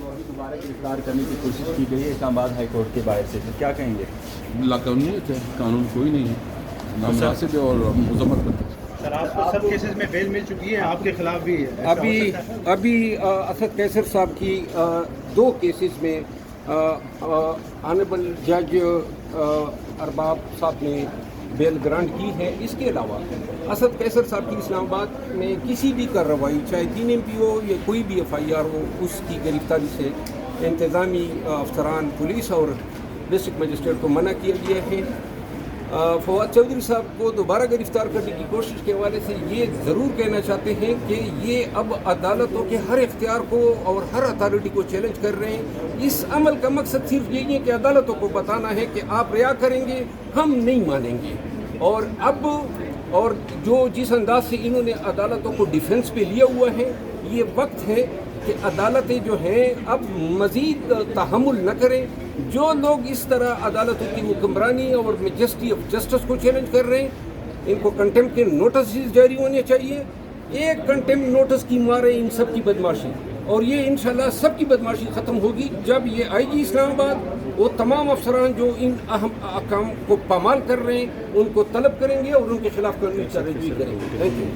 دوبارہ گرفتار کرنے کی کوشش کی گئی ہے اسلام آباد ہائی کورٹ کے باہر سے، کیا کہیں گے؟ لاقانونیت ہے، قانون کوئی نہیں ہے، نامناسب ہے اور مذمت کرتا ہے۔ سر آپ کو سب کیسز میں بیل مل چکی ہے، آپ کے خلاف بھی ایسا ہو سکتا ہے؟ ابھی اسد قیصر صاحب کی 2 کیسز میں آنریبل جج ارباب صاحب نے بیل گرانٹ کی ہے۔ اس کے علاوہ اسد قیصر صاحب کی اسلام آباد میں کسی بھی کارروائی، چاہے 3 MP ہو یا کوئی بھی FIR ہو، اس کی گرفتاری سے انتظامی افسران پولیس اور ڈسٹرکٹ مجسٹریٹ کو منع کیا گیا ہے۔ فواد چودھری صاحب کو دوبارہ گرفتار کرنے کی کوشش کے حوالے سے یہ ضرور کہنا چاہتے ہیں کہ یہ اب عدالتوں کے ہر اختیار کو اور ہر اتھارٹی کو چیلنج کر رہے ہیں۔ اس عمل کا مقصد صرف یہی ہے کہ عدالتوں کو بتانا ہے کہ آپ ریا کریں گے، ہم نہیں مانیں گے۔ اور جو جس انداز سے انہوں نے عدالتوں کو ڈیفنس پہ لیا ہوا ہے، یہ وقت ہے کہ عدالتیں جو ہیں اب مزید تحمل نہ کریں۔ جو لوگ اس طرح عدالتوں کی حکمرانی اور میجسٹی آف جسٹس کو چیلنج کر رہے ہیں، ان کو کنٹمپٹ کے نوٹسز جاری ہونے چاہیے۔ ایک کنٹمپٹ نوٹس کی مارے ان سب کی بدماشی، اور یہ انشاءاللہ سب کی بدماشی ختم ہوگی جب یہ آئے گی اسلام آباد۔ وہ تمام افسران جو ان اہم احکام کو پامال کر رہے ہیں ان کو طلب کریں گے اور ان کے خلاف قانونی چارہ جوئی کریں گے۔ Thank you.